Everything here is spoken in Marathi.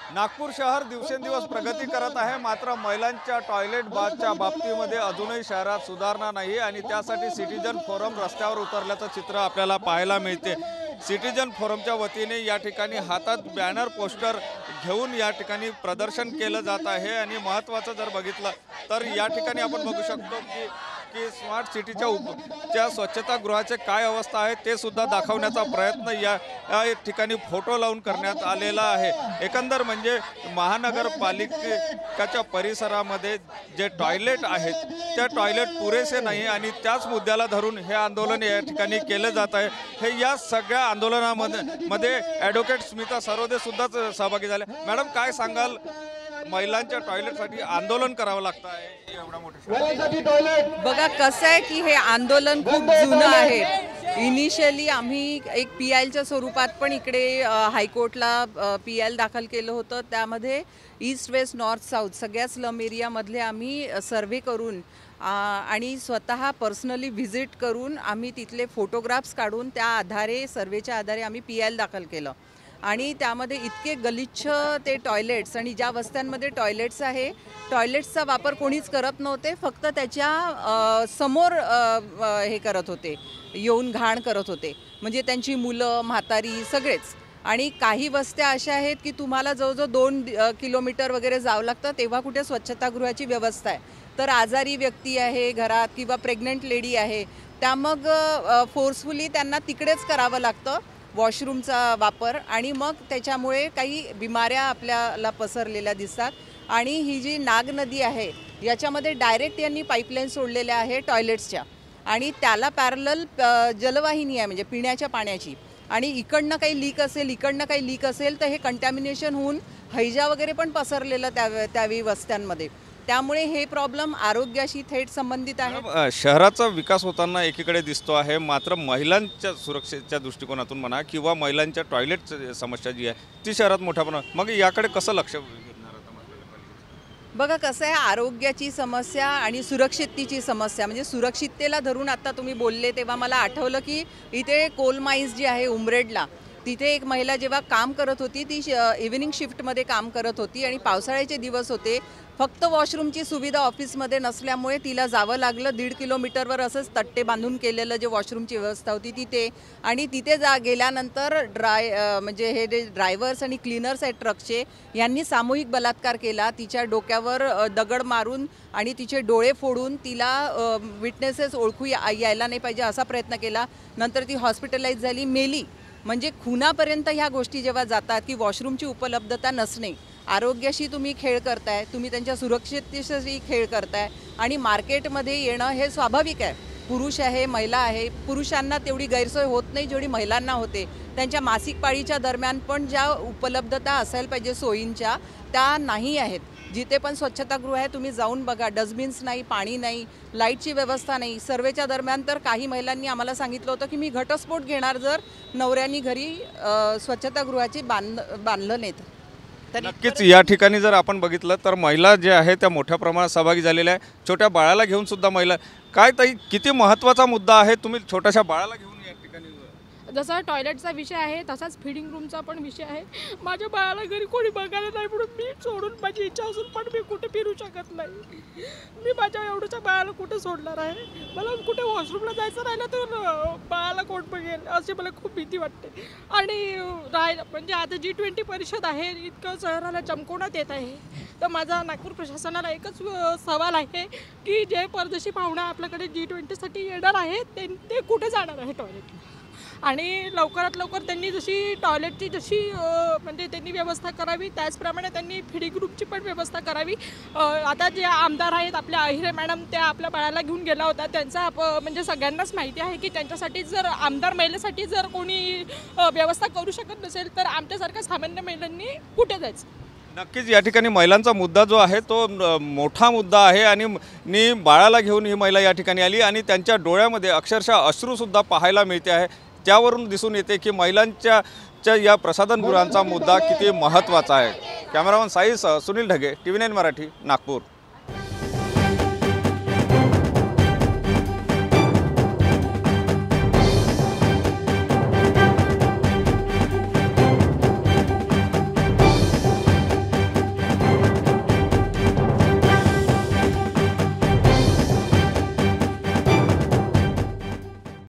नागपूर शहर दिवसेंदिवस प्रगती करत आहे, मात्र महिलांच्या टॉयलेट बाथच्या बाबतीमध्ये अजूनही शहरात सुधारणा नाही आणि त्यासाठी सिटीजन फोरम रस्त्यावर उतरल्याचं चित्र आपल्याला पाहायला मिळते। सिटीजन फोरमच्या वतीने या ठिकाणी हातात बॅनर पोस्टर घेऊन या ठिकाणी प्रदर्शन केलं जात आहे आणि महत्त्वाचं जर बघितलं तर या ठिकाणी आपण बघू शकतो की स्मार्ट सिटीच्या स्वच्छतागृहाचे काय अवस्था आहे ते सुद्धा दाखवण्याचा प्रयत्न या ठिकाणी फोटो लावून करण्यात आलेला आहे। एकंदर म्हणजे महानगरपालिकेच्या परिसरामध्ये जे टॉयलेट आहेत त्या टॉयलेट पुरेसे नाही आणि त्याच मुद्द्याला धरून हे आंदोलन या ठिकाणी केलं जात आहे। हे या सगळ्या आंदोलनामध्ये ॲडव्होकेट स्मिता सरोदे सुद्धा सहभागी झाले। मॅडम, काय सांगाल, महिलांच्या टॉयलेटसाठी आंदोलन करावं लागतं आहे एवढा मोठं? बघा कसं आहे की हे आंदोलन खूप जुनं आहे। इनिशियली आम्ही एक PILच्या स्वरूपात पण इकडे हायकोर्टला PIL दाखल केलं होतं। त्यामध्ये ईस्ट वेस्ट नॉर्थ साऊथ सगळ्या स्लम एरियामधले आम्ही सर्व्हे करून आणि स्वतः पर्सनली व्हिजिट करून आम्ही तिथले फोटोग्राफ्स काढून त्या आधारे सर्वेच्या आधारे आम्ही PIL दाखल केलं आणि त्यामध्ये इतके गलिच्छ ते टॉयलेट्स आणि ज्या वस्त्यांमध्ये टॉयलेट्स आहे टॉयलेट्सचा वापर कोणीच करत नव्हते, फक्त त्याच्या समोर हे करत होते, येऊन घाण करत होते, म्हणजे त्यांची मुलं म्हातारी सगळेच। आणि काही वस्त्या अशा आहेत की तुम्हाला जवळजवळ 2 किलोमीटर वगैरे जावं लागतं तेव्हा कुठे स्वच्छतागृहाची व्यवस्था आहे। तर आजारी व्यक्ती आहे घरात किंवा प्रेग्नंट लेडी आहे त्या मग फोर्सफुली त्यांना तिकडेच करावं लागतं वॉशरूमचा वापर आणि मग त्याच्यामुळे काही बिमाऱ्या आपल्याला पसरलेल्या दिसतात। आणि ही जी नाग नदी आहे याच्यामध्ये डायरेक्ट यांनी पाईपलाईन सोडलेल्या आहे टॉयलेट्सच्या आणि त्याला पॅरलल जलवाहिनी आहे म्हणजे पिण्याच्या पाण्याची आणि इकडनं काही लीक असेल तर हे कंटॅमिनेशन होऊन हैजा वगैरे पण पसरलेलं त्यावेळी वस्त्यांमध्ये। त्यामुळे हे प्रॉब्लेम आरोग्याशी थेट संबंधित आहे। शहराचा विकास होताना एकीकडे दिसतो आहे, मात्र महिलांच्या सुरक्षेच्या दृष्टिकोनातून म्हणा किंवा महिलांच्या टॉयलेट समस्या जी आहे ती शहरात मोठ्या प्रमाणात, मग याकडे कसं लक्ष घेणार आता? बघा कसं आहे, आरोग्याची समस्या आणि सुरक्षिततेची समस्या म्हणजे सुरक्षिततेला धरून आता तुम्ही बोलले तेव्हा मला आठवलं की इथे कोल माईन्स जी आहे उमरेडला, तिथे एक महिला जेव्हा काम करत होती ती इव्हिनिंग शिफ्टमध्ये काम करत होती आणि पावसाळ्याचे दिवस होते, फक्त वॉशरूमची सुविधा ऑफिसमध्ये नसल्यामुळे तिला जावं लागलं 1.5 किलोमीटरवर असंच तट्टे बांधून केलेलं जे वॉशरूमची व्यवस्था होती तिथे। आणि तिथे गेल्यानंतर म्हणजे हे जे ड्रायव्हर्स आणि क्लीनर्स आहेत ट्रकचे यांनी सामूहिक बलात्कार केला, तिच्या डोक्यावर दगड मारून आणि तिचे डोळे फोडून तिला विटनेसेस ओळखू यायला नाही पाहिजे असा प्रयत्न केला। नंतर ती हॉस्पिटलाइज झाली, मेली। म्हणजे खुनापर्यंत ह्या गोष्टी जेव्हा जातात की वॉशरूमची उपलब्धता नसणे, आरोग्याशी तुम्ही खेळ करताय, तुम्ही त्यांच्या सुरक्षिततेशी खेळ करताय आणि मार्केटमध्ये येणं हे स्वाभाविक आहे। पुरुष आहे महिला आहे, पुरुषांना तेवढी गैरसोय होत नाही जेवढी महिलांना होते। त्यांच्या मासिक पाळीच्या दरम्यान पण ज्या उपलब्धता असायला पाहिजे सोयींच्या त्या नाही आहेत। जिथे पण स्वच्छतागृह आहे तुम्ही जाऊन बघा, डस्टबिन्स नाही, पाणी नाही, लाईटची व्यवस्था नाही। सर्वेच्या दरम्यान तर काही महिलांनी आम्हाला सांगितलं होतं की मी घटस्फोट घेणार जर नवऱ्यांनी घरी स्वच्छतागृहाची बांधलं नाही तर। नक्कीच या ठिकाणी जर आपण बघितलं तर महिला जे आहे त्या मोठ्या प्रमाणात सहभागी झालेल्या आहे। छोट्या बाळाला घेऊन सुद्धा महिला, काय ताई किती महत्त्वाचा मुद्दा आहे, तुम्ही छोट्याशा बाळाला घेऊन या ठिकाणी? जसा टॉयलेटचा विषय आहे तसाच फीडिंग रूमचा पण विषय आहे। माझ्या बाळाला घरी कोणी बघायला नाही म्हणून मी सोडून, माझी इच्छा असून पण मी कुठे फिरू शकत नाही। मी माझ्या एवढ्याच्या बाळाला कुठे सोडणार आहे? मला कुठे वॉशरूमला जायचं राहिलं तर बाळाला कोण बघेल अशी मला खूप भीती वाटते। आणि म्हणजे आता G20 परिषद आहे, इतकं शहराला चमकवण्यात येत आहे, तर माझा नागपूर प्रशासनाला एकच सवाल आहे की जे परदेशी पाहुणे आपल्याकडे G20साठी येणार आहेत ते कुठे जाणार आहे टॉयलेटला? आणि लवकरात लवकर त्यांनी जशी टॉयलेटची म्हणजे त्यांनी व्यवस्था करावी त्याचप्रमाणे त्यांनी फीडिंग ग्रुपची पण व्यवस्था करावी। आता जे आमदार आहेत आपल्या अहिरे मॅडम, त्या आपल्या बाळाला घेऊन गेला होता, त्यांचा म्हणजे सगळ्यांनाच माहिती आहे की त्यांच्यासाठी जर आमदार महिलेसाठी जर कोणी व्यवस्था करू शकत नसेल तर आमच्यासारख्या सामान्य महिलांनी कुठे जायचं? नक्कीच या ठिकाणी महिलांचा मुद्दा जो आहे तो मोठा मुद्दा आहे आणि बाळाला घेऊन ही महिला या ठिकाणी आली आणि त्यांच्या डोळ्यामध्ये अक्षरशः अश्रूसुद्धा पाहायला मिळते आहे। त्यावरून दिसून येते की महिलांच्या या प्रसाधनगृहांचा मुद्दा किती महत्त्वाचा आहे। कॅमेरामन साईसह सुनील ढगे, TV9 मराठी, नागपूर।